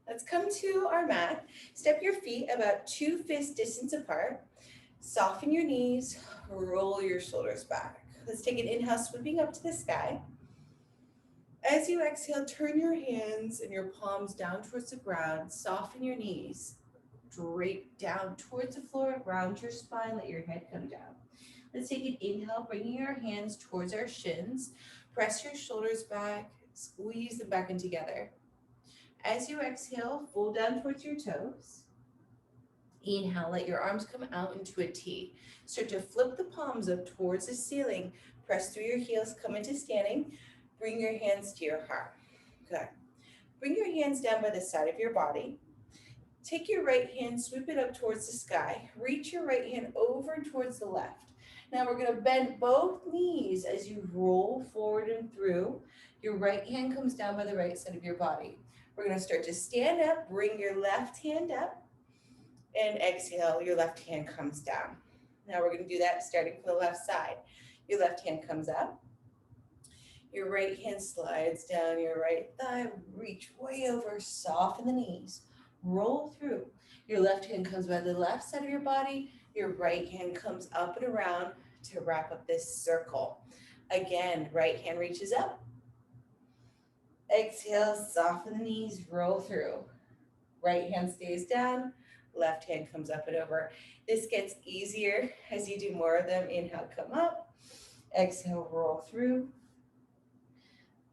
Let's come to our mat. Step your feet about 2 fist distance apart. Soften your knees, roll your shoulders back. Let's take an inhale, sweeping up to the sky. As you exhale, turn your hands and your palms down towards the ground. Soften your knees. Drape down towards the floor. Round your spine. Let your head come down. Let's take an inhale, bringing your hands towards our shins. Press your shoulders back. Squeeze them back in together. As you exhale, fold down towards your toes. Inhale, let your arms come out into a T. Start to flip the palms up towards the ceiling. Press through your heels, come into standing. Bring your hands to your heart. Good. Bring your hands down by the side of your body. Take your right hand, sweep it up towards the sky. Reach your right hand over towards the left. Now we're going to bend both knees as you roll forward and through. Your right hand comes down by the right side of your body. We're going to start to stand up, bring your left hand up, and exhale, your left hand comes down. Now we're going to do that starting from the left side. Your left hand comes up. Your right hand slides down your right thigh. Reach way over, soften the knees. Roll through. Your left hand comes by the left side of your body. Your right hand comes up and around to wrap up this circle. Again, right hand reaches up. Exhale, soften the knees, roll through. Right hand stays down. Left hand comes up and over. This gets easier as you do more of them. Inhale, come up. Exhale, roll through.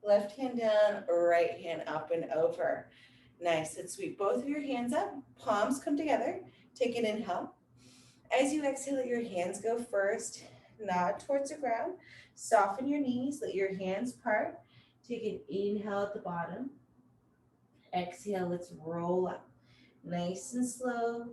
Left hand down, right hand up and over. Nice. Let's sweep both of your hands up. Palms come together. Take an inhale. As you exhale, let your hands go first. Nod towards the ground. Soften your knees. Let your hands part. Take an inhale at the bottom. Exhale, let's roll up. Nice and slow.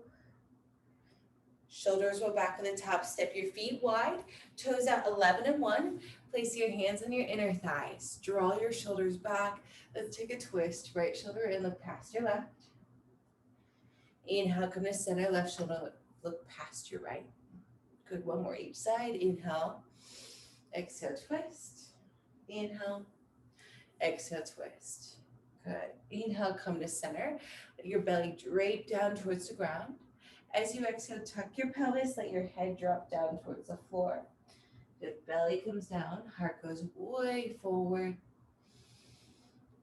Shoulders roll back on the top. Step your feet wide. Toes out 11 and 1. Place your hands on your inner thighs. Draw your shoulders back. Let's take a twist. Right shoulder in, look past your left. Inhale, come to center. Left shoulder, look past your right. Good, one more each side. Inhale. Exhale, twist. Inhale. Exhale, twist. Good. Inhale, come to center. Let your belly drape down towards the ground. As you exhale, tuck your pelvis. Let your head drop down towards the floor. The belly comes down. Heart goes way forward.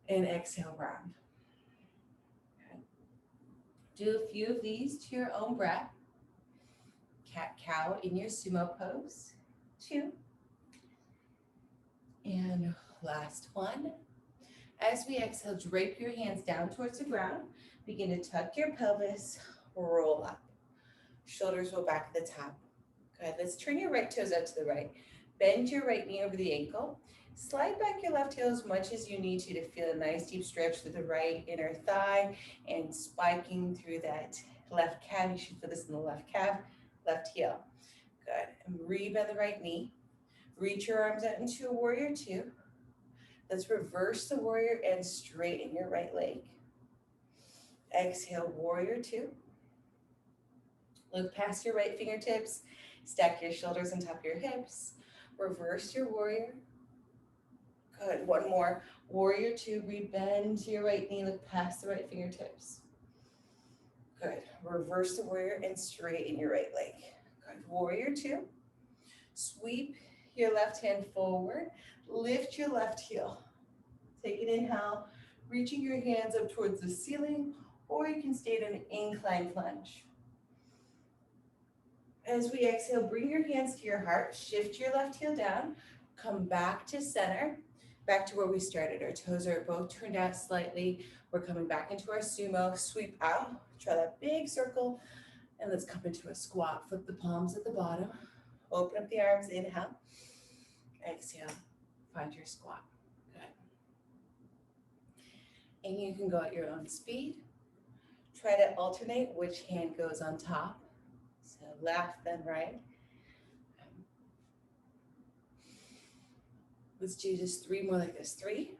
And exhale, round. Okay. Do a few of these to your own breath. Cat-cow in your sumo pose. 2. And last one. As we exhale, drape your hands down towards the ground. Begin to tuck your pelvis, roll up. Shoulders roll back at the top. Good. Let's turn your right toes out to the right. Bend your right knee over the ankle. Slide back your left heel as much as you need to feel a nice deep stretch through the right inner thigh and spiking through that left calf. You should feel this in the left calf, left heel. Good. And rebend the right knee. Reach your arms out into a warrior 2. Let's reverse the warrior and straighten your right leg. Exhale, warrior 2. Look past your right fingertips. Stack your shoulders on top of your hips. Reverse your warrior. Good. One more. Warrior 2. Rebend your right knee. Look past the right fingertips. Good. Reverse the warrior and straighten your right leg. Good. Warrior 2. Sweep your left hand forward. Lift your left heel. Take an inhale, reaching your hands up towards the ceiling, or you can stay in an incline plunge. As we exhale, bring your hands to your heart. Shift your left heel down. Come back to center, back to where we started. Our toes are both turned out slightly. We're coming back into our sumo. Sweep out. Try that big circle. And let's come into a squat. Flip the palms at the bottom. Open up the arms. Inhale. Exhale. Find your squat. Good. And you can go at your own speed. Try to alternate which hand goes on top. So left, then right. Let's do just 3 more like this. 3,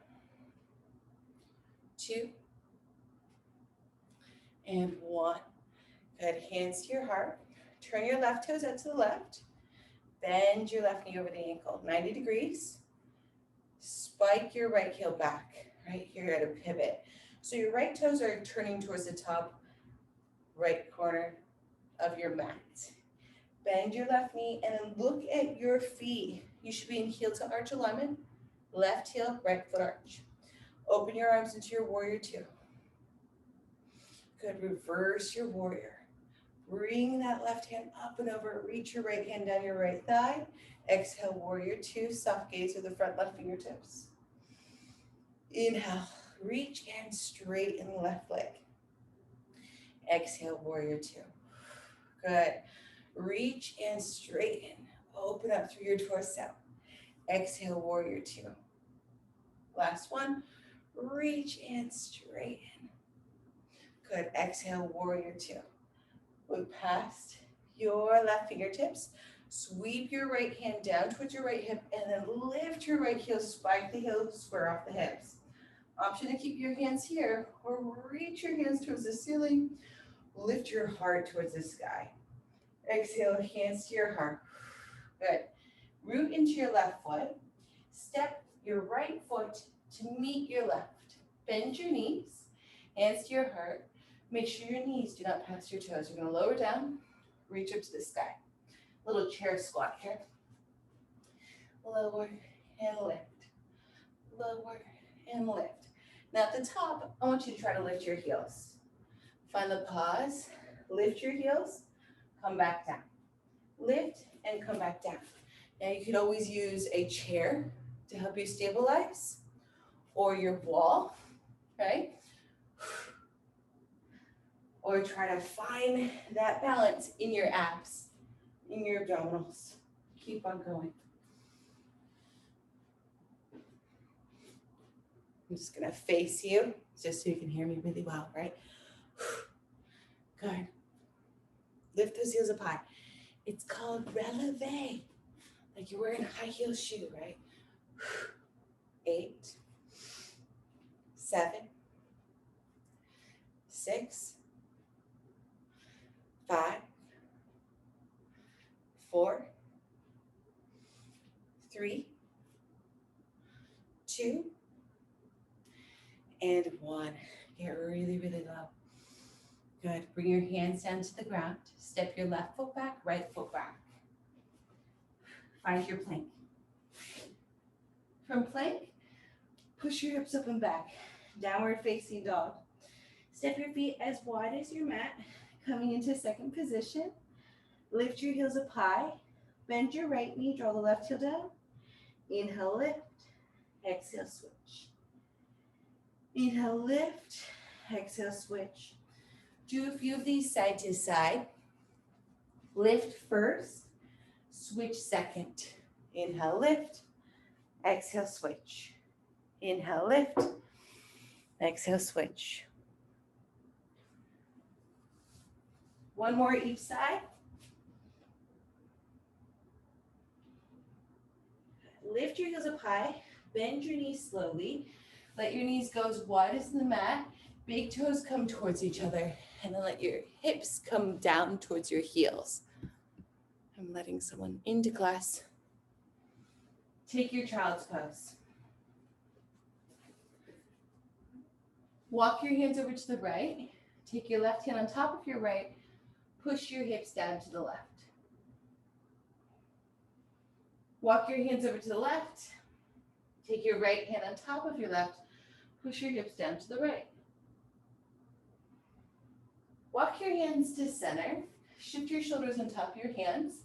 2, and 1. Good. Hands to your heart. Turn your left toes out to the left. Bend your left knee over the ankle, 90 degrees. Spike your right heel back, right here at a pivot. So your right toes are turning towards the top right corner of your mat. Bend your left knee and then look at your feet. You should be in heel to arch alignment. Left heel, right foot arch. Open your arms into your warrior two. Good, reverse your warrior. Bring that left hand up and over. Reach your right hand down your right thigh. Exhale, warrior two. Soft gaze with the front left fingertips. Inhale, reach and straighten the left leg. Exhale, warrior two. Good. Reach and straighten. Open up through your torso. Exhale, warrior two. Last one. Reach and straighten. Good. Exhale, warrior two. Look past your left fingertips. Sweep your right hand down towards your right hip and then lift your right heel, spike the heel, square off the hips. Option to keep your hands here or reach your hands towards the ceiling. Lift your heart towards the sky. Exhale, hands to your heart. Good. Root into your left foot. Step your right foot to meet your left. Bend your knees, hands to your heart. Make sure your knees do not pass your toes. You're going to lower down, reach up to the sky. Little chair squat here. Lower and lift. Lower and lift. Now at the top, I want you to try to lift your heels. Find the pause, lift your heels, come back down. Lift and come back down. Now you could always use a chair to help you stabilize or your wall, right? Or try to find that balance in your abs, in your abdominals. Keep on going. I'm just gonna face you just so you can hear me really well, right? Good. Lift those heels up high. It's called releve, like you're wearing a high heel shoe, right? 8, 7, 6, 5, 4, 3, 2, and 1. Get really, really low. Good. Bring your hands down to the ground. Step your left foot back, right foot back. Find your plank. From plank, push your hips up and back. Downward facing dog. Step your feet as wide as your mat. Coming into second position. Lift your heels up high. Bend your right knee. Draw the left heel down. Inhale, lift. Exhale, switch. Inhale, lift. Exhale, switch. Do a few of these side to side. Lift first. Switch second. Inhale, lift. Exhale, switch. Inhale, lift. Exhale, switch. One more each side. Lift your heels up high. Bend your knees slowly. Let your knees go as wide as the mat. Big toes come towards each other. And then let your hips come down towards your heels. I'm letting someone into class. Take your child's pose. Walk your hands over to the right. Take your left hand on top of your right. Push your hips down to the left. Walk your hands over to the left. Take your right hand on top of your left. Push your hips down to the right. Walk your hands to center. Shift your shoulders on top of your hands.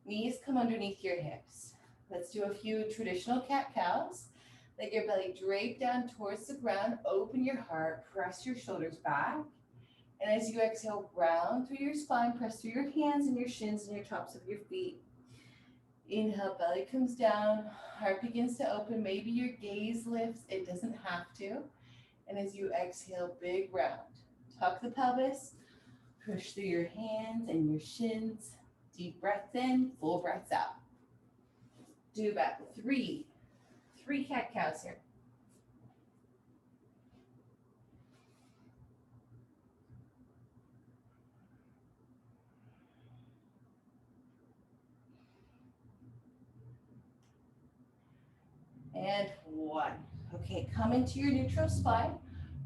Knees come underneath your hips. Let's do a few traditional cat-cows. Let your belly drape down towards the ground. Open your heart. Press your shoulders back. And as you exhale, round through your spine. Press through your hands and your shins and your tops of your feet. Inhale, belly comes down. Heart begins to open. Maybe your gaze lifts. It doesn't have to. And as you exhale, big round. Tuck the pelvis. Push through your hands and your shins. Deep breaths in, full breaths out. Do about three cat-cows here. And 1. Okay, come into your neutral spine.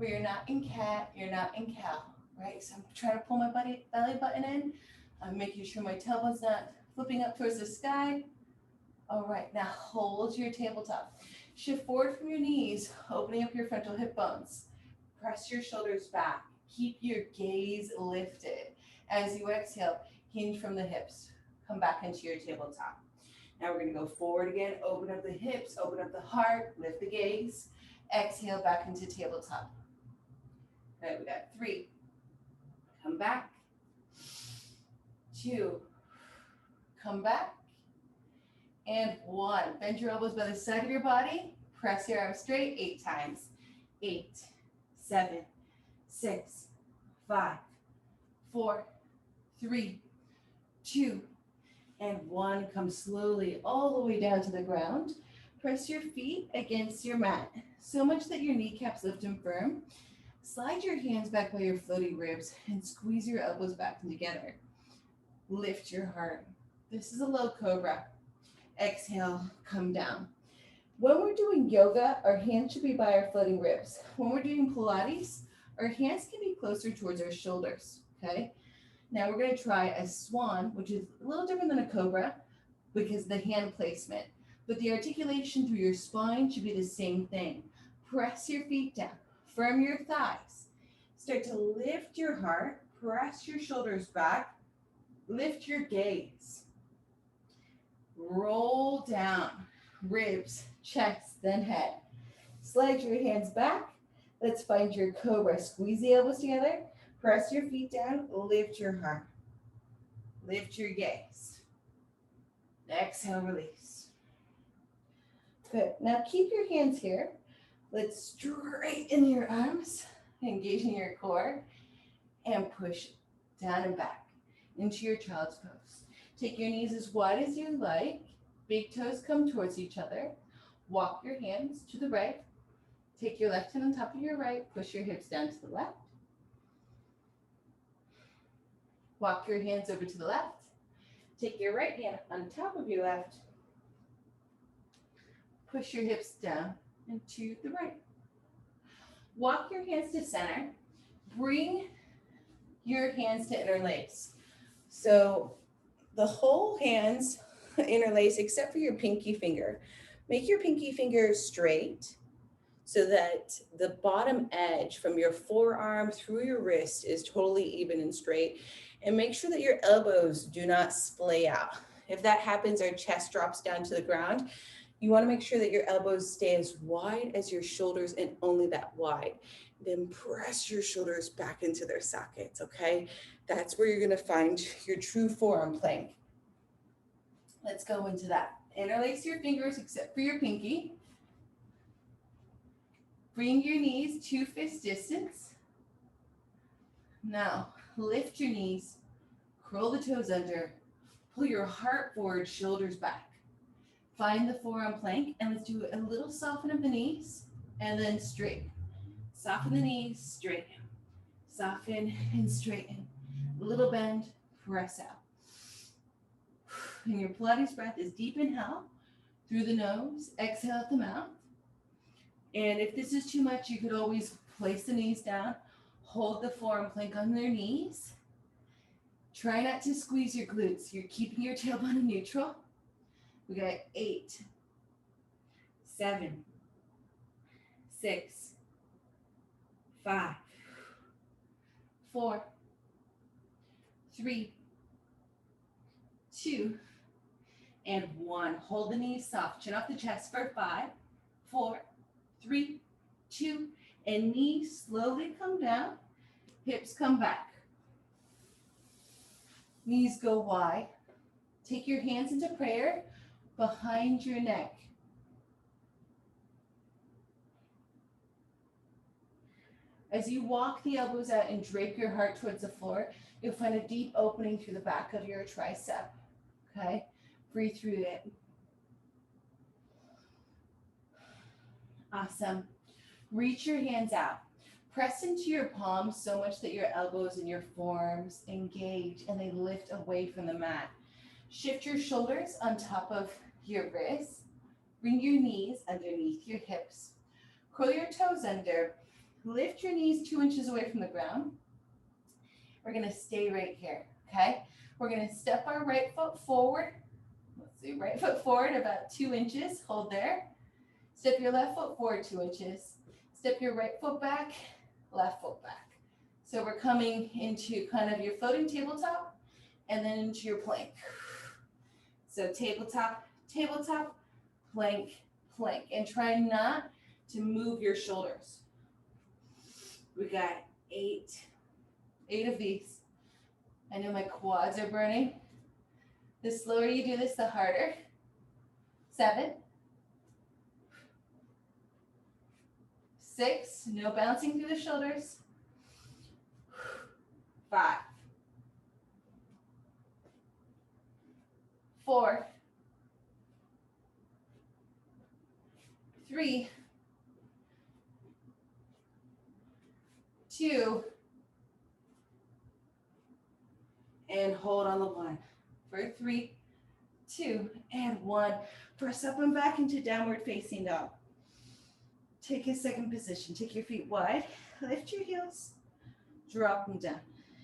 but you're not in cat, you're not in cow, right? So I'm trying to pull my belly button in. I'm making sure my tailbone's not flipping up towards the sky. All right, now hold your tabletop. Shift forward from your knees, opening up your frontal hip bones. Press your shoulders back. Keep your gaze lifted. As you exhale, hinge from the hips. Come back into your tabletop. Now we're gonna go forward again, open up the hips, open up the heart, lift the gaze. Exhale back into tabletop. All right, we got 3. Come back. 2. Come back. And 1. Bend your elbows by the side of your body. Press your arms straight 8 times. 8, 7, 6, 5, 4, 3, 2, and 1. Come slowly all the way down to the ground. Press your feet against your mat, so much that your kneecaps lift and firm. Slide your hands back by your floaty ribs and squeeze your elbows back and together. Lift your heart. This is a low cobra. Exhale, come down. When we're doing yoga, our hands should be by our floating ribs. When we're doing Pilates, our hands can be closer towards our shoulders, okay? Now we're gonna try a swan, which is a little different than a cobra because the hand placement, but the articulation through your spine should be the same thing. Press your feet down, firm your thighs. Start to lift your heart, press your shoulders back, lift your gaze. Roll down, ribs, chest, then head. Slide your hands back. Let's find your cobra. Squeeze the elbows together. Press your feet down. Lift your heart. Lift your gaze. Exhale, release. Good. Now keep your hands here. Let's straighten your arms, engaging your core, and push down and back into your child's pose. Take your knees as wide as you like. Big toes come towards each other. Walk your hands to the right. Take your left hand on top of your right. Push your hips down to the left. Walk your hands over to the left. Take your right hand on top of your left. Push your hips down and to the right. Walk your hands to center. Bring your hands to interlace. So the whole hands interlace except for your pinky finger. Make your pinky finger straight so that the bottom edge from your forearm through your wrist is totally even and straight. And make sure that your elbows do not splay out. If that happens, our chest drops down to the ground. You want to make sure that your elbows stay as wide as your shoulders and only that wide. Then press your shoulders back into their sockets, okay? That's where you're gonna find your true forearm plank. Let's go into that. Interlace your fingers except for your pinky. Bring your knees to fist distance. Now, lift your knees, curl the toes under, pull your heart forward, shoulders back. Find the forearm plank, and let's do a little soften of the knees, and then straighten. Soften the knees, straighten. Soften and straighten. A little bend, press out. And your Pilates breath is deep inhale through the nose, exhale out the mouth. And if this is too much, you could always place the knees down, hold the forearm plank on their knees. Try not to squeeze your glutes. You're keeping your tailbone in neutral. We got 8, 7, 6, 5, 4, 3, 2, and 1. Hold the knees soft. Chin off the chest for 5, 4, 3, 2, and knees slowly come down. Hips come back. Knees go wide. Take your hands into prayer behind your neck. As you walk the elbows out and drape your heart towards the floor, you'll find a deep opening through the back of your tricep. Okay? Breathe through it. Awesome. Reach your hands out. Press into your palms so much that your elbows and your forearms engage and they lift away from the mat. Shift your shoulders on top of your wrists. Bring your knees underneath your hips. Curl your toes under. Lift your knees 2 inches away from the ground. We're gonna stay right here, okay? We're gonna step our right foot forward. Let's see, right foot forward about 2 inches, hold there. Step your left foot forward 2 inches. Step your right foot back, left foot back. So we're coming into kind of your floating tabletop and then into your plank. So tabletop, tabletop, plank, plank. And try not to move your shoulders. We got eight of these. I know my quads are burning. The slower you do this, the harder. 7, 6, no bouncing through the shoulders. 5, 4, 3, 2, and hold on the 1. For 3, 2, and 1. Press up and back into downward facing dog. Take a second position. Take your feet wide. Lift your heels. Drop them down.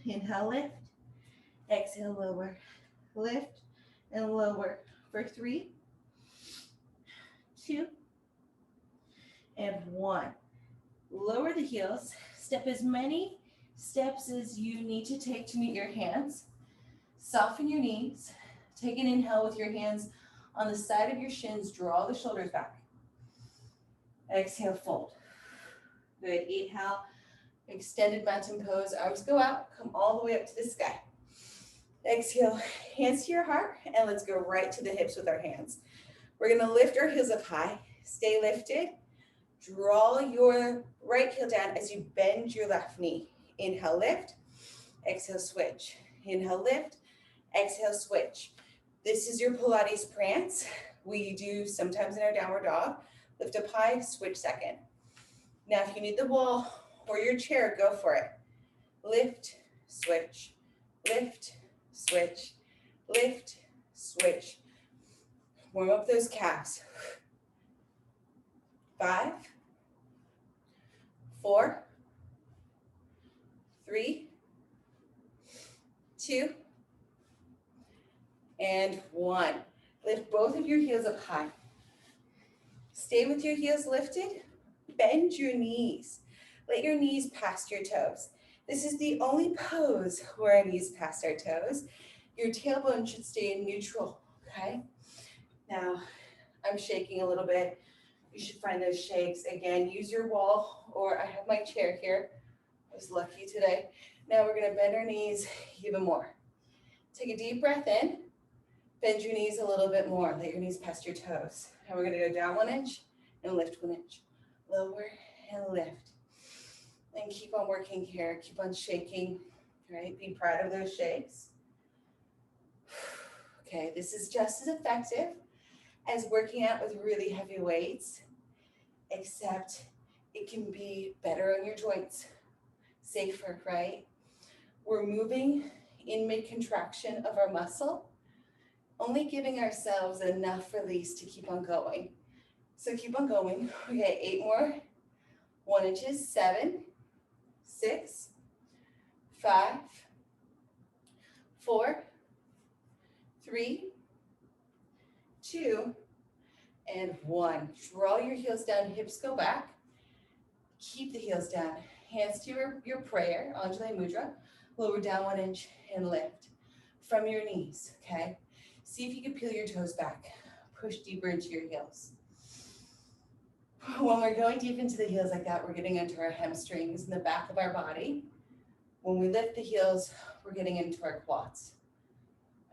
Inhale, lift. Exhale, lower. Lift and lower. For 3, 2, and 1. Lower the heels. Step as many steps as you need to take to meet your hands. Soften your knees. Take an inhale with your hands on the side of your shins. Draw the shoulders back. Exhale, fold. Good. Inhale, extended mountain pose. Arms go out. Come all the way up to the sky. Exhale, hands to your heart, and let's go right to the hips with our hands. We're going to lift our heels up high. Stay lifted. Draw your right heel down as you bend your left knee. Inhale, lift. Exhale, switch. Inhale, lift. Exhale, switch. This is your Pilates prance. We do sometimes in our downward dog. Lift up high, switch second. Now, if you need the wall or your chair, go for it. Lift, switch, lift, switch, lift, switch. Warm up those calves. 5, 4, 3, 2, and 1. Lift both of your heels up high. Stay with your heels lifted. Bend your knees. Let your knees past your toes. This is the only pose where our knees pass our toes. Your tailbone should stay in neutral, okay? Now, I'm shaking a little bit. You should find those shakes. Again, use your wall, or I have my chair here. I was lucky today. Now we're gonna bend our knees even more. Take a deep breath in. Bend your knees a little bit more. Let your knees past your toes. And we're gonna go down 1 inch and lift 1 inch. Lower and lift. And keep on working here. Keep on shaking, right? Be proud of those shakes. Okay, this is just as effective as working out with really heavy weights, except it can be better on your joints, safer, right? We're moving in mid-contraction of our muscle, only giving ourselves enough release to keep on going. So keep on going. Okay, 8 more. 1 inches, 7, 6, 5, 4, 3, 2, and 1. Draw your heels down, hips go back. Keep the heels down. Hands to your prayer, Anjali Mudra. Lower down 1 inch and lift from your knees, okay? See if you can peel your toes back. Push deeper into your heels. When we're going deep into the heels like that, we're getting into our hamstrings in the back of our body. When we lift the heels, we're getting into our quads.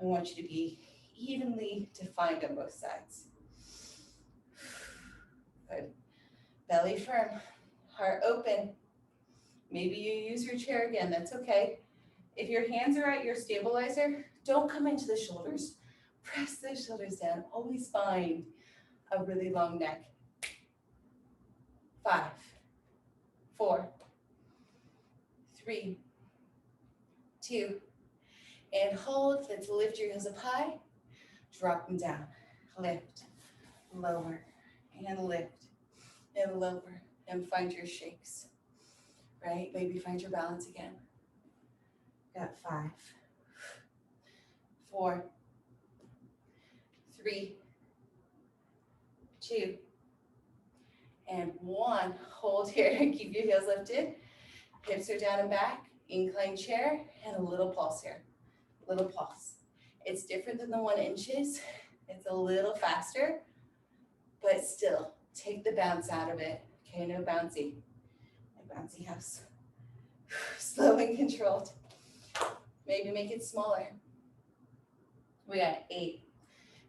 I want you to be evenly defined on both sides. Good. Belly firm, heart open. Maybe you use your chair again, that's okay. If your hands are at your stabilizer, don't come into the shoulders. Press those shoulders down. Always find a really long neck. 5, 4, 3, 2, and hold. Let's lift your heels up high. Drop them down. Lift, lower, and lift, and lower, and find your shakes. right? Maybe find your balance again. Got 5, 4, 3, 2, and 1. Hold here. Keep your heels lifted. Hips are down and back. Incline chair and a little pulse here. Little pulse. It's different than the 1 inches. It's a little faster, but still take the bounce out of it. Okay, no bouncy. No bouncy house. Slow and controlled. Maybe make it smaller. We got 8,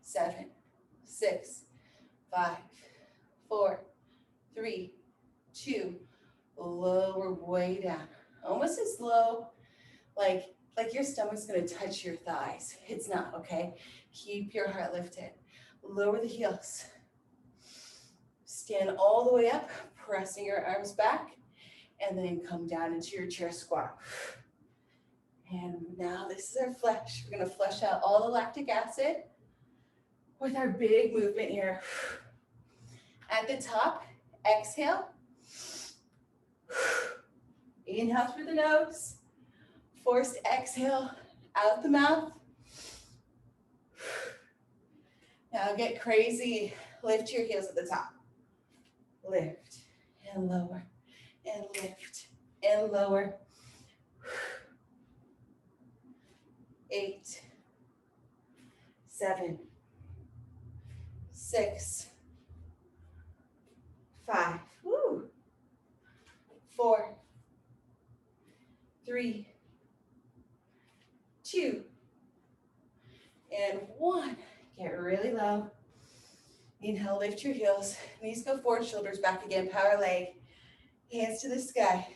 7, 6, 5, 4, 3, 2. Lower way down. Almost as low, like your stomach's gonna touch your thighs. It's not, okay? Keep your heart lifted. Lower the heels. Stand all the way up, pressing your arms back, and then come down into your chair squat. And now this is our flesh. We're gonna flush out all the lactic acid with our big movement here. At the top, exhale. Inhale through the nose. Forced exhale out the mouth. Now get crazy. Lift your heels at the top. Lift and lower and lift and lower. 8, 7, 6, 5, 4, 3, 2, and 1. Get really low. Inhale, lift your heels. Knees go forward, shoulders back again. Power leg. Hands to the sky.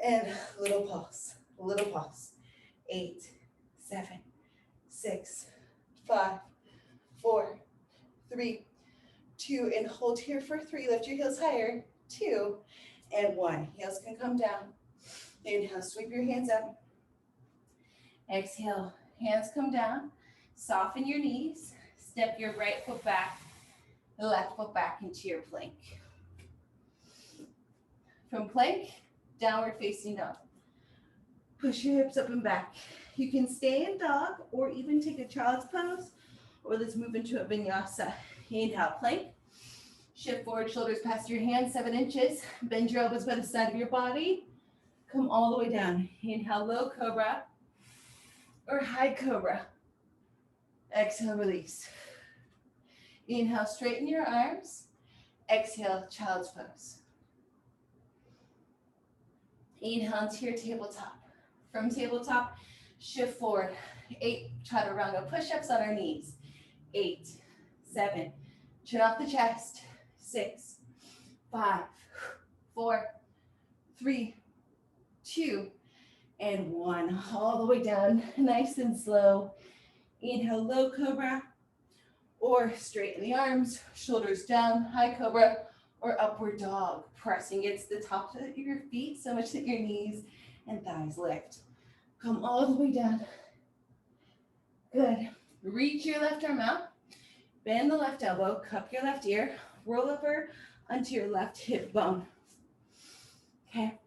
And little pulse. Little pulse. 8, 7, 6, 5, 4, 3, 2, and hold here for 3. Lift your heels higher. 2, and 1. Heels can come down. Inhale, sweep your hands up. Exhale, hands come down. Soften your knees. Step your right foot back, the left foot back into your plank. From plank, downward facing dog. Push your hips up and back. You can stay in dog or even take a child's pose, or let's move into a vinyasa. Inhale, plank. Shift forward, shoulders past your hands, 7 inches. Bend your elbows by the side of your body. Come all the way down. Inhale, low cobra or high cobra. Exhale, release. Inhale, straighten your arms. Exhale, child's pose. Inhale into your tabletop. From tabletop, shift forward. 8 chaturanga push-ups on our knees. 8, 7, chin off the chest. 6, 5, 4, 3, 2, and 1. All the way down, nice and slow. Inhale, low cobra, or straighten the arms, shoulders down, high cobra, or upward dog. Pressing against the tops of your feet so much that your knees and thighs lift. Come all the way down. Good. Reach your left arm out. Bend the left elbow, cup your left ear, roll over onto your left hip bone. Okay.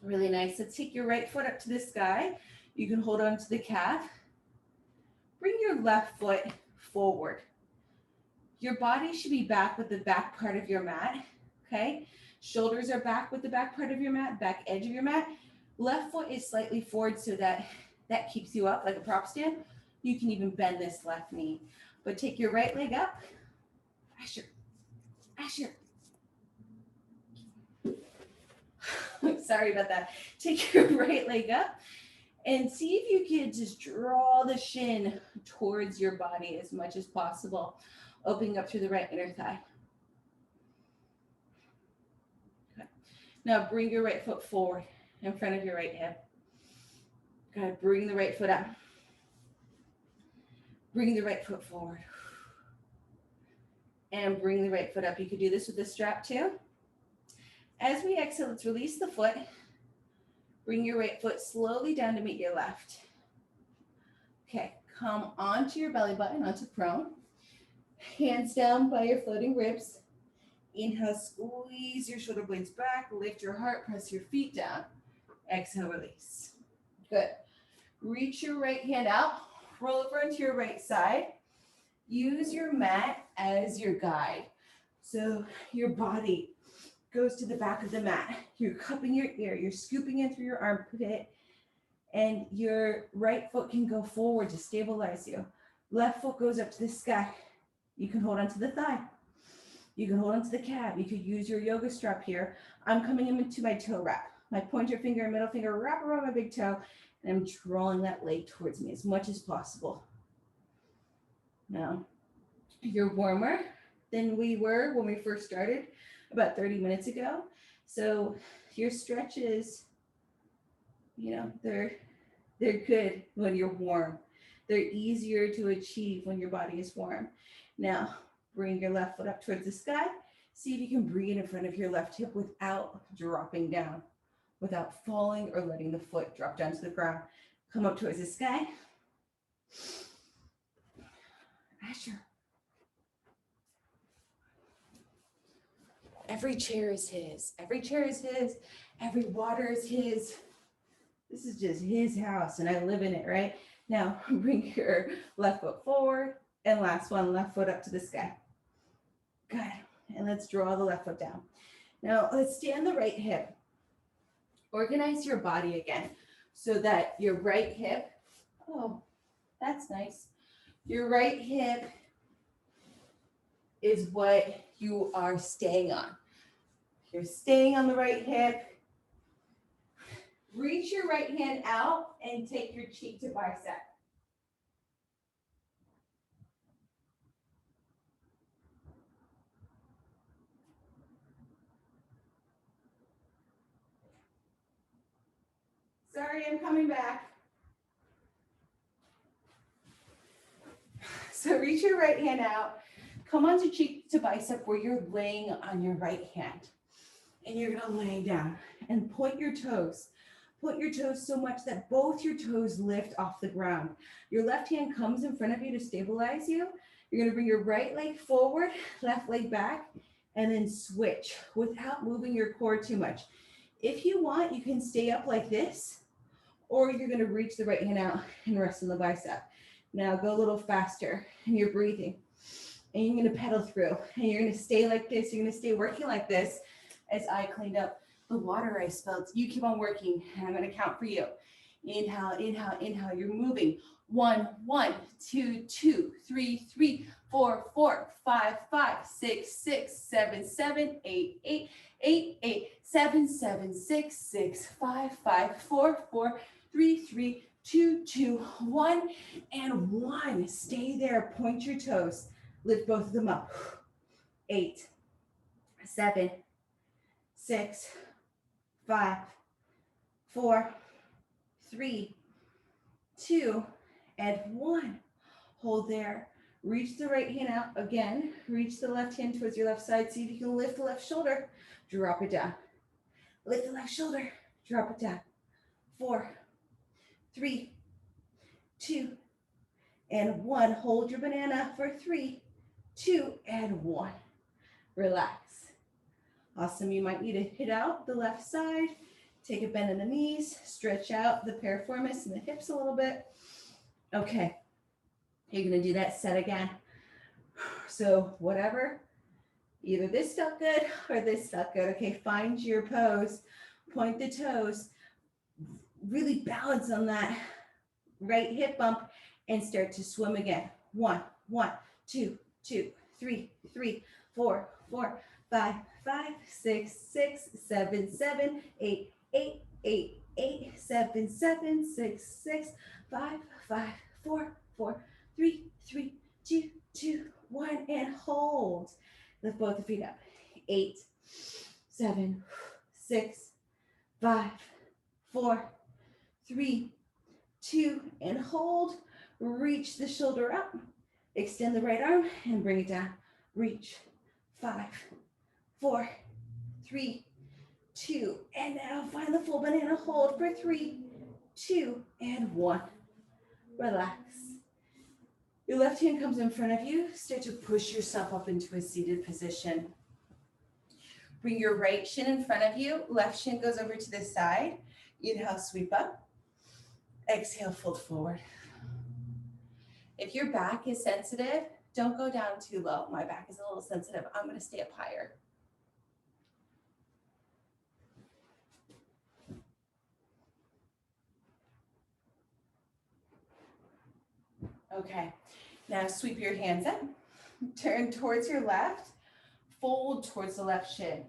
Really nice. Let's take your right foot up to the sky. You can hold on to the calf. Bring your left foot forward. Your body should be back with the back part of your mat, okay? Shoulders are back with the back part of your mat, back edge of your mat. Left foot is slightly forward so that keeps you up like a prop stand. You can even bend this left knee. But take your right leg up. Asher. Sorry about that. Take your right leg up and see if you can just draw the shin towards your body as much as possible, opening up through the right inner thigh. Okay. Now bring your right foot forward in front of your right hip. Okay, bring the right foot up. Bring the right foot forward. And bring the right foot up. You could do this with the strap too. As we exhale, let's release the foot. Bring your right foot slowly down to meet your left. Okay, come onto your belly button, onto prone. Hands down by your floating ribs. Inhale, squeeze your shoulder blades back, lift your heart, press your feet down. Exhale, release. Good. Reach your right hand out, roll over onto your right side. Use your mat as your guide. So your body goes to the back of the mat. You're cupping your ear, you're scooping in through your armpit, and your right foot can go forward to stabilize you. Left foot goes up to the sky. You can hold onto the thigh. You can hold onto the calf. You could use your yoga strap here. I'm coming into my toe wrap. My pointer finger and middle finger wrap around my big toe, and I'm drawing that leg towards me as much as possible. Now, you're warmer than we were when we first started about 30 minutes ago. So your stretches, you know, they're good when you're warm. They're easier to achieve when your body is warm. Now, bring your left foot up towards the sky. See if you can breathe in front of your left hip without dropping down, without falling or letting the foot drop down to the ground. Come up towards the sky. Asher. Every chair is his. Every chair is his. Every water is his. This is just his house and I live in it, right? Now bring your left foot forward and last one, left foot up to the sky. Good. And let's draw the left foot down. Now let's stand the right hip. Organize your body again so that your right hip, oh, that's nice. Your right hip is what you are staying on. You're staying on the right hip. Reach your right hand out and take your cheek to bicep. Sorry, I'm coming back. So reach your right hand out. Come onto cheek to bicep where you're laying on your right hand. And you're gonna lay down and point your toes. Point your toes so much that both your toes lift off the ground. Your left hand comes in front of you to stabilize you. You're gonna bring your right leg forward, left leg back, and then switch without moving your core too much. If you want, you can stay up like this, or you're gonna reach the right hand out and rest on the bicep. Now go a little faster, and you're breathing. And you're gonna pedal through, and you're gonna stay like this. You're gonna stay working like this as I cleaned up the water I spilled. You keep on working, and I'm gonna count for you. Inhale, inhale, inhale. You're moving. 1, 1, 2, 2, 3, 3, 4, 4, 5, 5, 6, 6, 7, 7, 8, 8, 8, 8, 7, 7, 6, 6, 5, 5, 4, 4, 3, 3, 2, 2, 1, and 1. Stay there. Point your toes. Lift both of them up. 8, 7, 6, 5, 4, 3, 2, and 1. Hold there. Reach the right hand out again. Reach the left hand towards your left side. See if you can lift the left shoulder. Drop it down. Lift the left shoulder. Drop it down. 4, 3, 2, and 1. Hold your banana for 3, 2, and 1. Relax. Awesome. You might need to hit out the left side. Take a bend in the knees. Stretch out the piriformis and the hips a little bit. Okay. You're going to do that set again. So whatever, either this felt good or this felt good. Okay, find your pose. Point the toes. Really balance on that right hip bump and start to swim again. 1, 1, 2, 2, 3, 3, 4, 4, 5, 5, 6, 6, 7, 7, 8, 8, 8, 8, 7, 7, 6, 6, 5, 5, 4, 4, 3, 3, 2, 2, 1, and hold. Lift both the feet up. 8, 7, 6, 5, 4, 3, 2, and hold. Reach the shoulder up. Extend the right arm and bring it down. Reach. 5, 4, 3, 2, and now find the full banana hold for 3, 2, and 1. Relax. Your left hand comes in front of you. Start to push yourself up into a seated position. Bring your right shin in front of you. Left shin goes over to the side. Inhale, sweep up. Exhale, fold forward. If your back is sensitive, don't go down too low. My back is a little sensitive. I'm going to stay up higher. Okay, now sweep your hands up. Turn towards your left. Fold towards the left shin.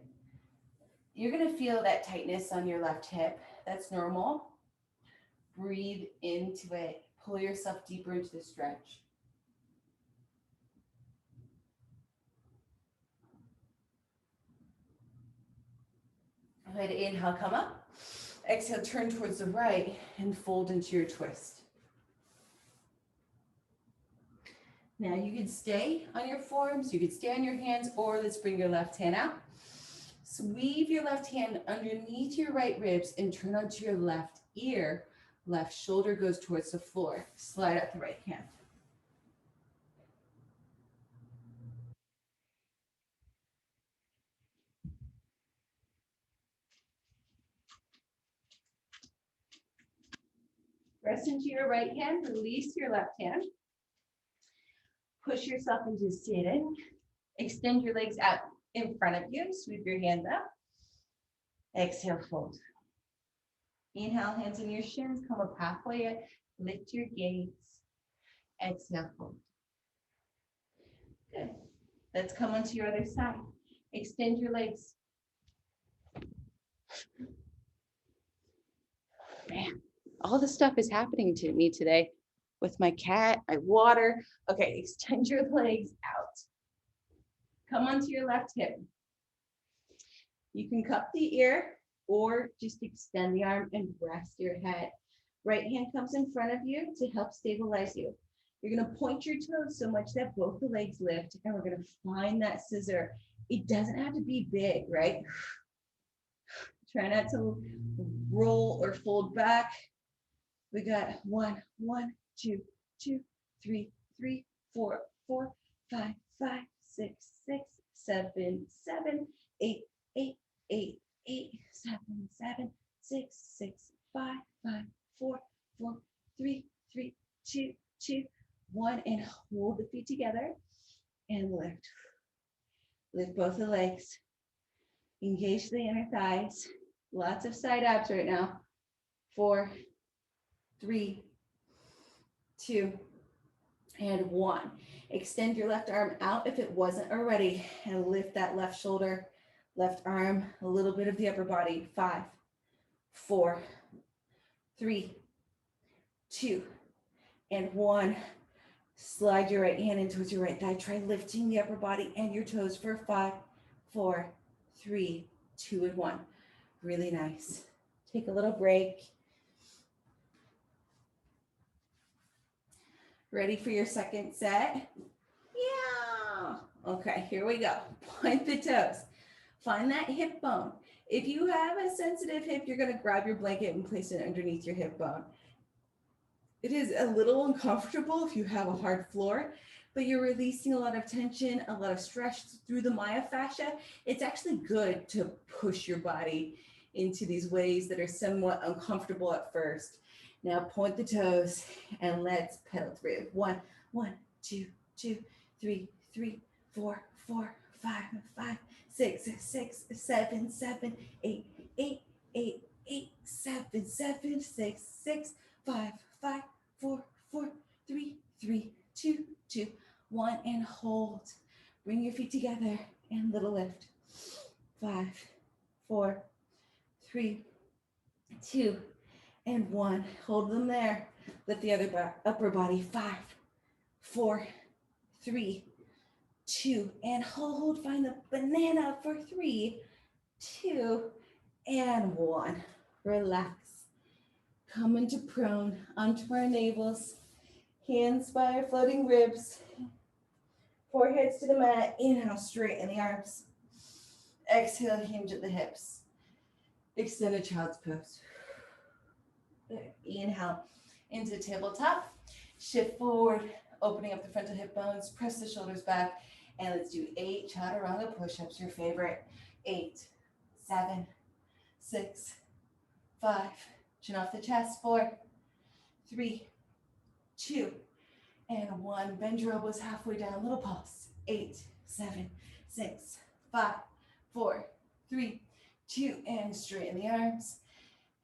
You're going to feel that tightness on your left hip. That's normal. Breathe into it. Pull yourself deeper into the stretch. Go ahead, inhale, come up. Exhale, turn towards the right and fold into your twist. Now you can stay on your forearms, you can stay on your hands, or let's bring your left hand out. Sweep your left hand underneath your right ribs and turn onto your left ear. Left shoulder goes towards the floor. Slide out the right hand. Rest into your right hand, release your left hand. Push yourself into seated. Extend your legs out in front of you. Sweep your hands up. Exhale, fold. Inhale, hands in your shins. Come up halfway. Lift your gaze. Exhale, fold. Good. Let's come onto your other side. Extend your legs. Man, all the stuff is happening to me today with my cat, my water. Okay, extend your legs out. Come onto your left hip. You can cup the ear or just extend the arm and rest your head. Right hand comes in front of you to help stabilize you. You're going to point your toes so much that both the legs lift, and we're going to find that scissor. It doesn't have to be big, right? Try not to roll or fold back. We got 1, 2, 2, 3, 3, 4, 4, 5, 5, 6, 6, 7, 7, 8, 8, 8, 8, 7, 7, 6, 6, 5, 5, 4, 4, 3, 3, 2, 2, 1, and hold the feet together and lift. Lift both the legs. Engage the inner thighs. Lots of side abs right now. 4, 3, 2, and 1. Extend your left arm out if it wasn't already, and lift that left shoulder, left arm, a little bit of the upper body. 5, 4, 3, 2, and 1. Slide your right hand in towards your right thigh. Try lifting the upper body and your toes for 5, 4, 3, 2, and 1. Really nice. Take a little break. Ready for your second set? Yeah. Okay, here we go. Point the toes. Find that hip bone. If you have a sensitive hip, you're going to grab your blanket and place it underneath your hip bone. It is a little uncomfortable if you have a hard floor, but you're releasing a lot of tension, a lot of stress through the myofascia. It's actually good to push your body into these ways that are somewhat uncomfortable at first. Now point the toes and let's pedal through. 1, 2, 2, 3, 3, 4, 4, 5, 5, 6, 6, 7, 7, 8, 8, 8, 8, 7, 7, 6, 6, 5, 5, 4, 4, 3, 3, 2, 2, 1, and hold. Bring your feet together and little lift. 5, 4, 3, 2, and 1. Hold them there. Lift the other upper body. 5, 4, 3, 2, and hold. Find the banana for 3, 2, and 1. Relax. Come into prone, onto our navels. Hands by our floating ribs. Foreheads to the mat. Inhale, straighten the arms. Exhale, hinge at the hips. Extend a child's pose. Inhale into tabletop. Shift forward, opening up the frontal hip bones. Press the shoulders back. And let's do 8 chaturanga push-ups, your favorite. 8, 7, 6, 5. Chin off the chest. 4, 3, 2, and 1. Bend your elbows halfway down. Little pulse. 8, 7, 6, 5, 4, 3, 2, and straighten the arms.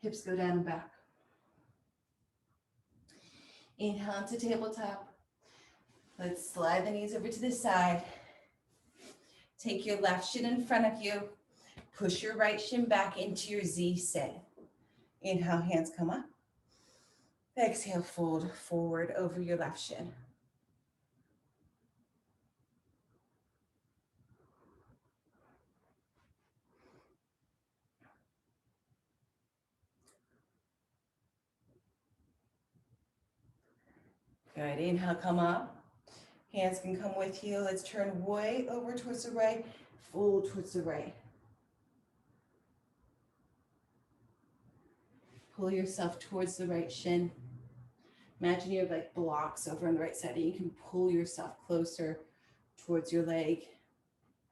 Hips go down and back. Inhale to tabletop. Let's slide the knees over to the side. Take your left shin in front of you. Push your right shin back into your Z sit. Inhale, hands come up. Exhale, fold forward over your left shin. Good, inhale, come up. Hands can come with you. Let's turn way over towards the right, fold towards the right. Pull yourself towards the right shin. Imagine you have like blocks over on the right side and you can pull yourself closer towards your leg.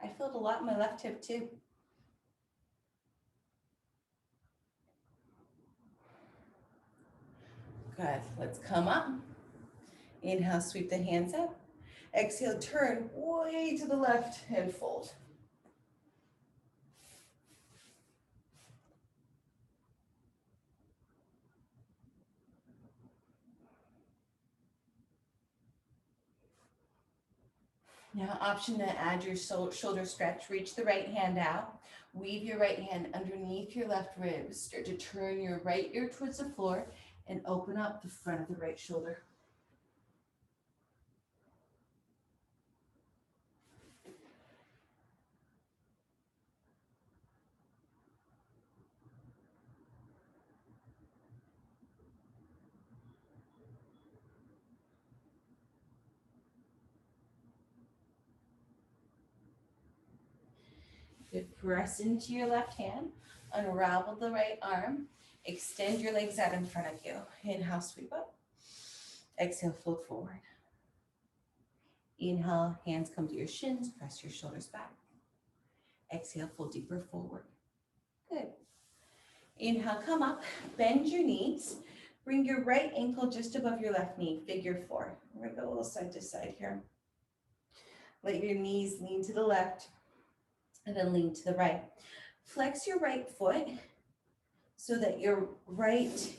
I feel it a lot in my left hip too. Good, let's come up. Inhale, sweep the hands up. Exhale, turn way to the left and fold. Now, option to add your shoulder stretch. Reach the right hand out. Weave your right hand underneath your left ribs. Start to turn your right ear towards the floor and open up the front of the right shoulder. Good. Press into your left hand. Unravel the right arm. Extend your legs out in front of you. Inhale, sweep up. Exhale, fold forward. Inhale, hands come to your shins. Press your shoulders back. Exhale, fold deeper forward. Good. Inhale, come up. Bend your knees. Bring your right ankle just above your left knee. Figure 4. We're going to go a little side to side here. Let your knees lean to the left and then lean to the right. Flex your right foot so that your right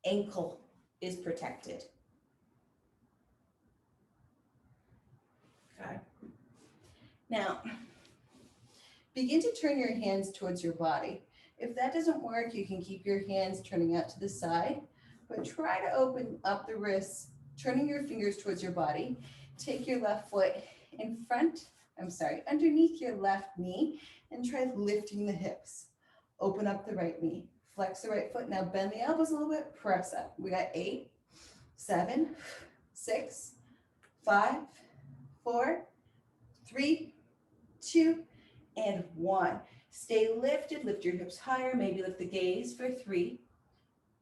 ankle is protected. Okay. Now, begin to turn your hands towards your body. If that doesn't work, you can keep your hands turning out to the side, but try to open up the wrists, turning your fingers towards your body. Take your left foot underneath your left knee and try lifting the hips. Open up the right knee. Flex the right foot. Now bend the elbows a little bit, press up. We got 8, 7, 6, 5, 4, 3, 2, and 1. Stay lifted, lift your hips higher, maybe lift the gaze for 3,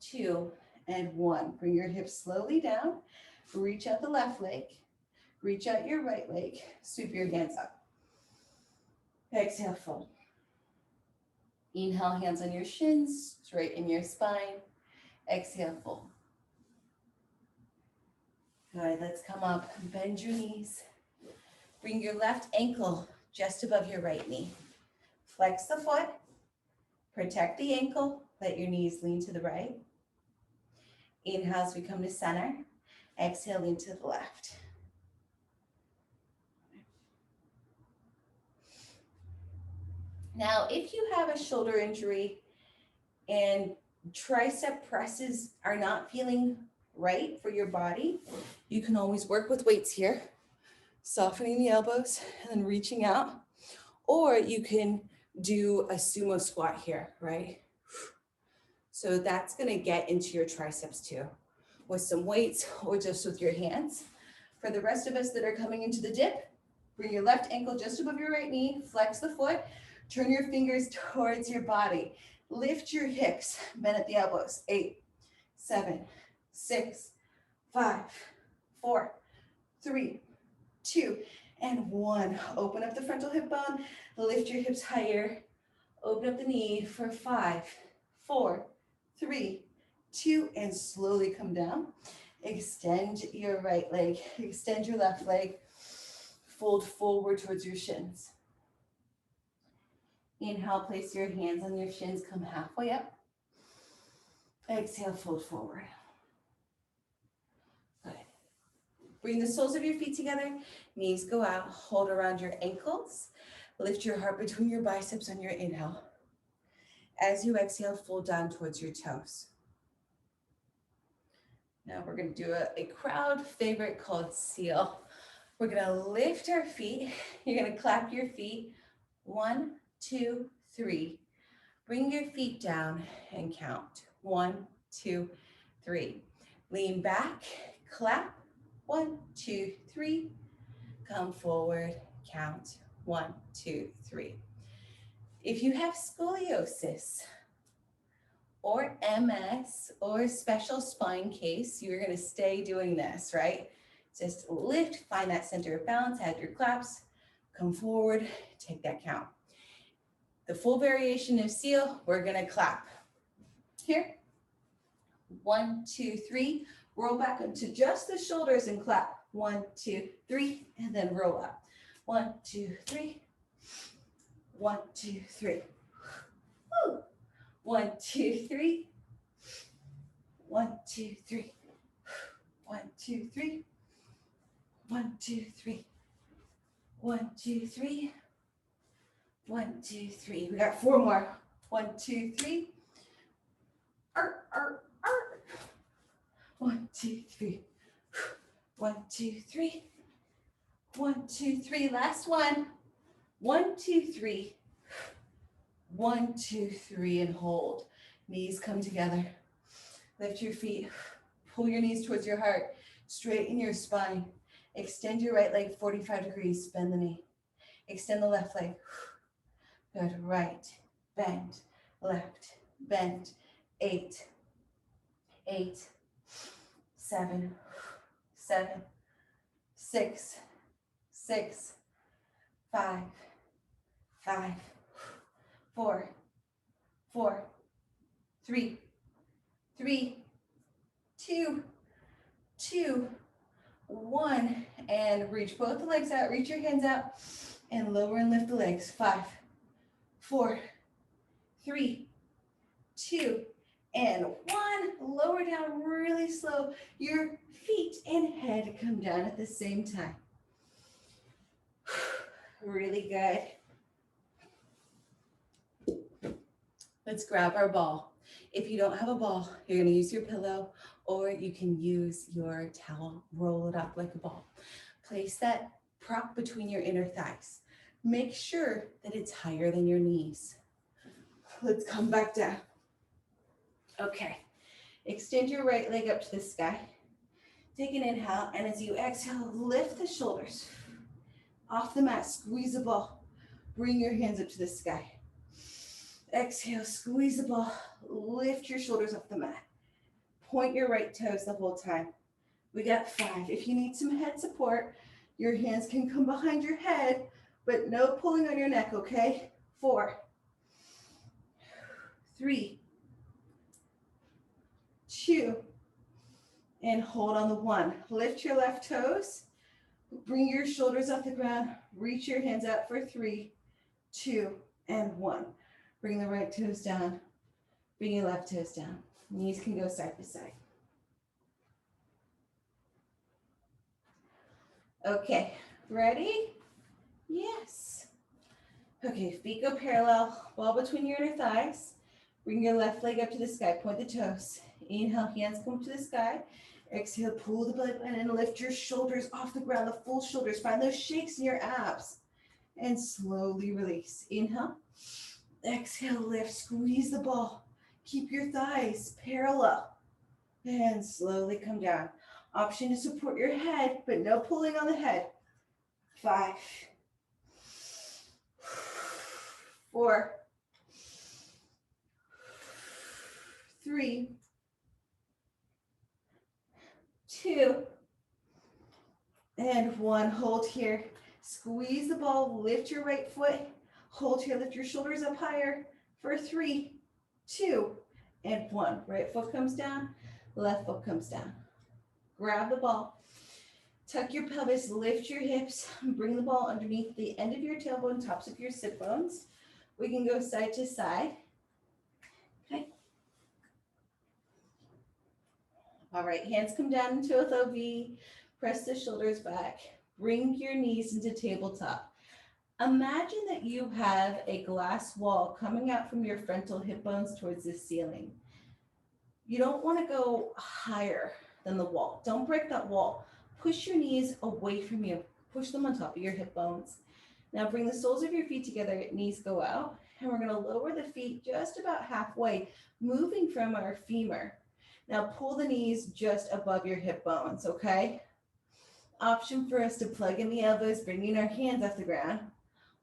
2, and 1. Bring your hips slowly down. Reach out the left leg. Reach out your right leg. Sweep your hands up. Exhale, fold. Inhale, hands on your shins, straighten your spine. Exhale, fold. Good, let's come up. Bend your knees. Bring your left ankle just above your right knee. Flex the foot. Protect the ankle. Let your knees lean to the right. Inhale as we come to center. Exhale, lean to the left. Now, if you have a shoulder injury and tricep presses are not feeling right for your body, you can always work with weights here, softening the elbows and then reaching out, or you can do a sumo squat here, right? So that's gonna get into your triceps too, with some weights or just with your hands. For the rest of us that are coming into the dip, bring your left ankle just above your right knee, flex the foot, turn your fingers towards your body. Lift your hips, bend at the elbows. 8, 7, 6, 5, 4, 3, 2, and 1. Open up the frontal hip bone. Lift your hips higher. Open up the knee for 5, 4, 3, 2, and slowly come down. Extend your right leg, extend your left leg, fold forward towards your shins. Inhale, place your hands on your shins, come halfway up. Exhale, fold forward. Good. Bring the soles of your feet together, knees go out, hold around your ankles. Lift your heart between your biceps on your inhale. As you exhale, fold down towards your toes. Now we're going to do a crowd favorite called seal. We're going to lift our feet. You're going to clap your feet. 1, 2, 3. Bring your feet down and count. 1, 2, 3. Lean back, clap. 1, 2, 3. Come forward, count. 1, 2, 3. If you have scoliosis or MS or special spine case, you're going to stay doing this, right? Just lift, find that center of balance, add your claps, come forward, take that count. The full variation of seal, we're going to clap. Here. 1, 2, 3. Roll back into just the shoulders and clap. 1, 2, 3, and then roll up. 1, 2, 3. 1, 2, 3. Woo. 1, 2, 3. 1, 2, 3. 1, 2, 3. 1, 2, 3. 1, 2, 3. 1, 2, 3. We got 4 more. 1, 2, 3. 1, 2, 3. 1, 2, 3. 1, 2, 3. Last one. 1, 2, 3. 1, 2, 3, and hold. Knees come together. Lift your feet. Pull your knees towards your heart. Straighten your spine. Extend your right leg 45 degrees. Bend the knee. Extend the left leg. Good. Right. Bend. Left. Bend. 8. 8. 7. 7. 6. 6. 5. 5. 4. 4. 3. 3. 2. 2. 1. And reach both the legs out. Reach your hands out. And lower and lift the legs. 5. 4. 3. 2. And 1. Lower down really slow. Your feet and head come down at the same time. Really good. Let's grab our ball. If you don't have a ball, you're going to use your pillow, or you can use your towel. Roll it up like a ball. Place that prop between your inner thighs. Make sure that it's higher than your knees. Let's come back down. Okay. Extend your right leg up to the sky. Take an inhale, and as you exhale, lift the shoulders off the mat. Squeeze the ball. Bring your hands up to the sky. Exhale, squeeze the ball. Lift your shoulders off the mat. Point your right toes the whole time. We got 5. If you need some head support, your hands can come behind your head, but no pulling on your neck, okay? 4. 3. 2. And hold on the 1. Lift your left toes. Bring your shoulders off the ground. Reach your hands out for 3, 2, and 1. Bring the right toes down. Bring your left toes down. Knees can go side to side. Okay, ready? Yes. Okay, feet go parallel, ball between your inner thighs. Bring your left leg up to the sky, point the toes. Inhale, hands come to the sky. Exhale, pull the belly button and lift your shoulders off the ground, the full shoulders. Find those shakes in your abs. And slowly release. Inhale. Exhale, lift, squeeze the ball. Keep your thighs parallel. And slowly come down. Option to support your head, but no pulling on the head. 5. 4. 3. 2. And 1. Hold here. Squeeze the ball. Lift your right foot. Hold here. Lift your shoulders up higher. for 3, 2, and 1. Right foot comes down, left foot comes down. Grab the ball, tuck your pelvis, lift your hips, bring the ball underneath the end of your tailbone, tops of your sit bones. We can go side to side. Okay. All right, hands come down into a low V, press the shoulders back, bring your knees into tabletop. Imagine that you have a glass wall coming out from your frontal hip bones towards the ceiling. You don't want to go higher than the wall. Don't break that wall. Push your knees away from you. Push them on top of your hip bones. Now bring the soles of your feet together, knees go out, and we're going to lower the feet just about halfway, moving from our femur. Now pull the knees just above your hip bones, okay? Option for us to plug in the elbows, bringing our hands off the ground.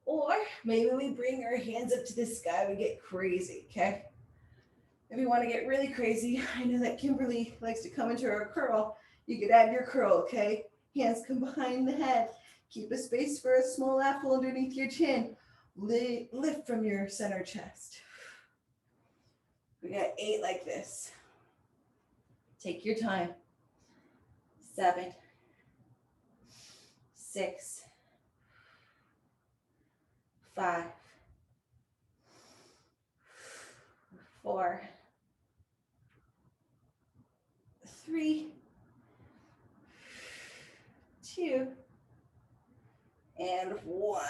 Or maybe we bring our hands up to the sky, we get crazy, okay? If you want to get really crazy, I know that Kimberly likes to come into her curl. You could add your curl, okay? Hands come behind the head. Keep a space for a small apple underneath your chin. Lift from your center chest. We got 8 like this. Take your time. 7, 6, 5, 4, 3, 2, and 1.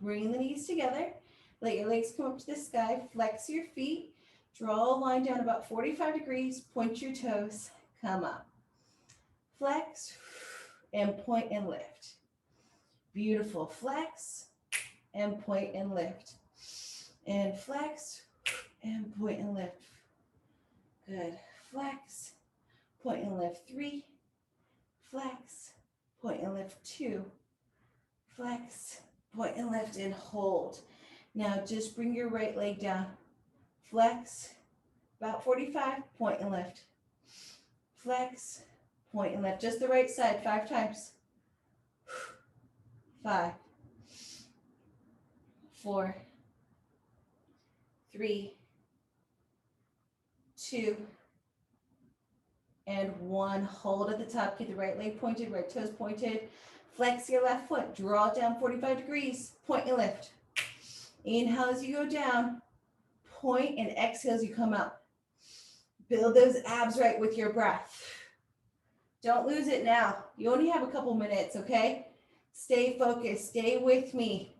Bring the knees together. Let your legs come up to the sky. Flex your feet. Draw a line down about 45 degrees. Point your toes. Come up. Flex and point and lift. Beautiful. Flex and point and lift. And flex and point and lift. Good. Flex, point and lift. 3, flex, point and lift. 2, flex, point and lift, and hold. Now just bring your right leg down. Flex, about 45, point and lift. Flex, point and lift. Just the right side, 5 times. 5, 4, 3, 2, and 1. Hold at the top. Keep the right leg pointed, right toes pointed. Flex your left foot. Draw it down 45 degrees. Point and lift. Inhale as you go down. Point, and exhale as you come up. Build those abs right with your breath. Don't lose it now. You only have a couple minutes, okay? Stay focused. Stay with me.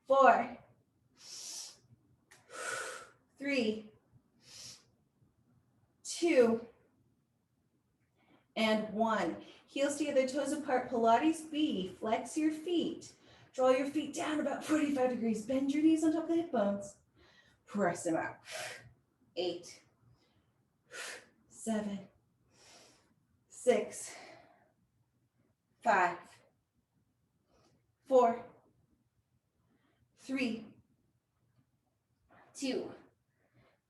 4, 3, 2, and 1. Heels together, toes apart, Pilates B. Flex your feet. Draw your feet down about 45 degrees. Bend your knees on top of the hip bones. Press them out. 8, 7, 6, 5, 4, 3, 2,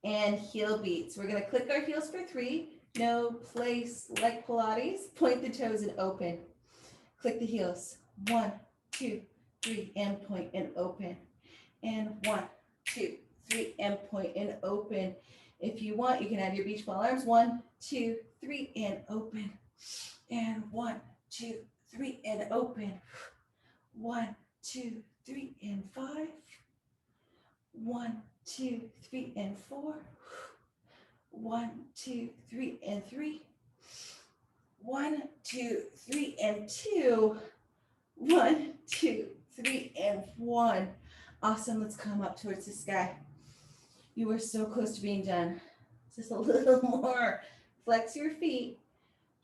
and heel beats. We're going to click our heels for 3. No place like Pilates. Point the toes and open. Click the heels. 1, 2, 3, and point and open. And 1, 2, 3, and point and open. If you want, you can add your beach ball arms. 1, 2, 3, and open. And 1, 2, 3, and open. 1, 2, 3, and 5. 1, 2, 3, and 4. 1, 2, 3, and 3. 1, 2, 3, and 2. 1, 2, 3, and 1. Awesome. Let's come up towards the sky. You are so close to being done. Just a little more. Flex your feet.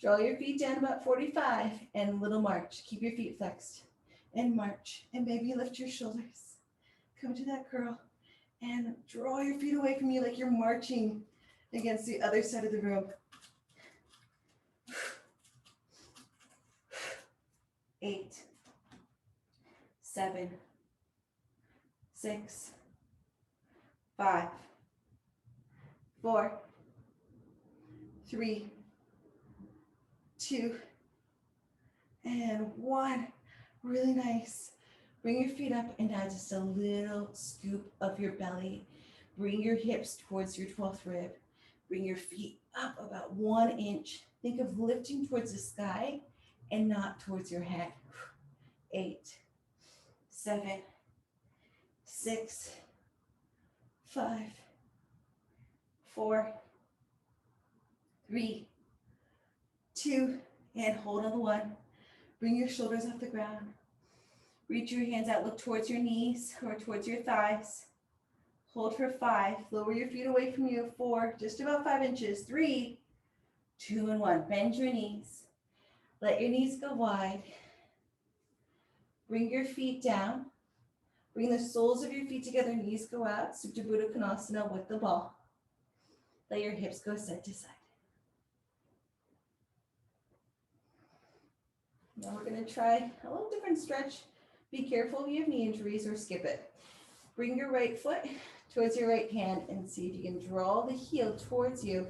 Draw your feet down about 45 and a little march. Keep your feet flexed and march. And maybe lift your shoulders. Come to that curl and draw your feet away from you like you're marching against the other side of the room. 8, 7, 6, 5, 4, 3, 2, and 1. Really nice. Bring your feet up and now just a little scoop of your belly. Bring your hips towards your 12th rib. Bring your feet up about 1 inch. Think of lifting towards the sky and not towards your head. 8, 7, 6, 5, 4, 3, 2, and hold on the 1. Bring your shoulders off the ground. Reach your hands out, look towards your knees or towards your thighs. Hold for 5, lower your feet away from you, 4, just about 5 inches, 3, 2, and 1. Bend your knees. Let your knees go wide. Bring your feet down. Bring the soles of your feet together, knees go out, Supta Baddha Konasana with the ball. Let your hips go side to side. Now we're going to try a little different stretch. Be careful if you have knee injuries or skip it. Bring your right foot towards your right hand and see if you can draw the heel towards you.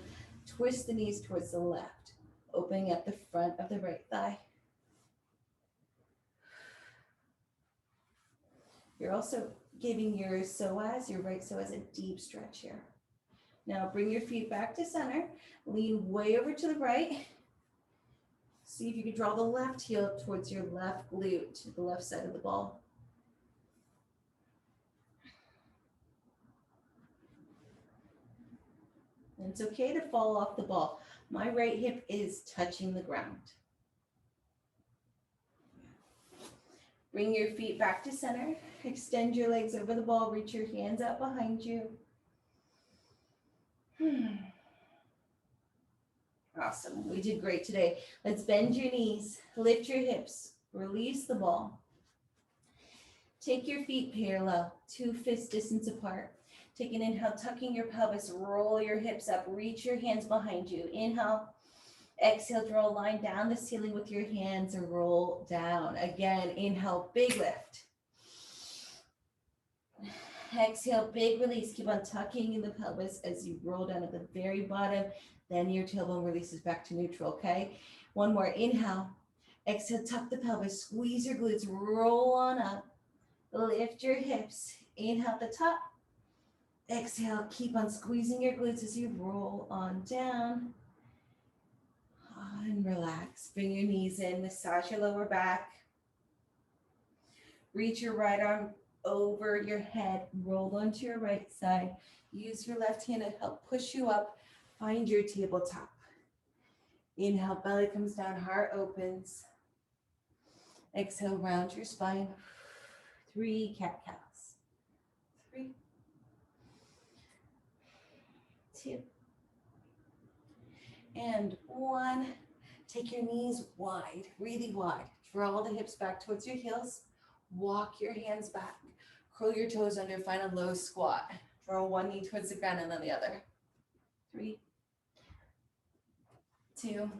Twist the knees towards the left, opening up the front of the right thigh. You're also giving your psoas, your right psoas, a deep stretch here. Now bring your feet back to center. Lean way over to the right. See if you can draw the left heel towards your left glute, to the left side of the ball. And it's okay to fall off the ball. My right hip is touching the ground. Bring your feet back to center. Extend your legs over the ball. Reach your hands out behind you. Awesome. We did great today. Let's bend your knees. Lift your hips. Release the ball. Take your feet parallel, 2 fist distance apart. Take an inhale, tucking your pelvis, roll your hips up, reach your hands behind you. Inhale, exhale, draw a line down the ceiling with your hands and roll down. Again, inhale, big lift. Exhale, big release. Keep on tucking in the pelvis as you roll down at the very bottom. Then your tailbone releases back to neutral, okay? One more, inhale. Exhale, tuck the pelvis, squeeze your glutes, roll on up. Lift your hips. Inhale at the top. Exhale, keep on squeezing your glutes as you roll on down. And relax. Bring your knees in, massage your lower back. Reach your right arm over your head, roll onto your right side. Use your left hand to help push you up. Find your tabletop. Inhale, belly comes down, heart opens. Exhale, round your spine. 3 cat-cows. 3, 2, and 1. Take your knees wide, really wide. Draw the hips back towards your heels. Walk your hands back. Curl your toes under, find a low squat. Draw one knee towards the ground and then the other. 3, 2,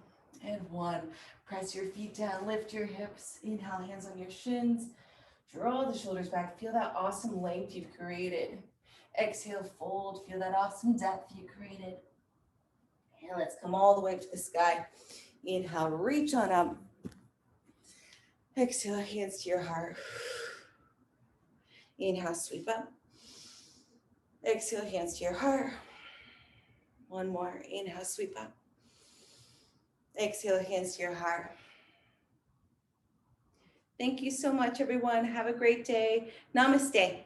and 1. Press your feet down, lift your hips. Inhale, hands on your shins. Draw the shoulders back. Feel that awesome length you've created. Exhale, fold. Feel that awesome depth you created. And let's come all the way to the sky. Inhale, reach on up. Exhale, hands to your heart. Inhale, sweep up. Exhale, hands to your heart. One more. Inhale, sweep up. Exhale, hands to your heart. Thank you so much, everyone. Have a great day. Namaste.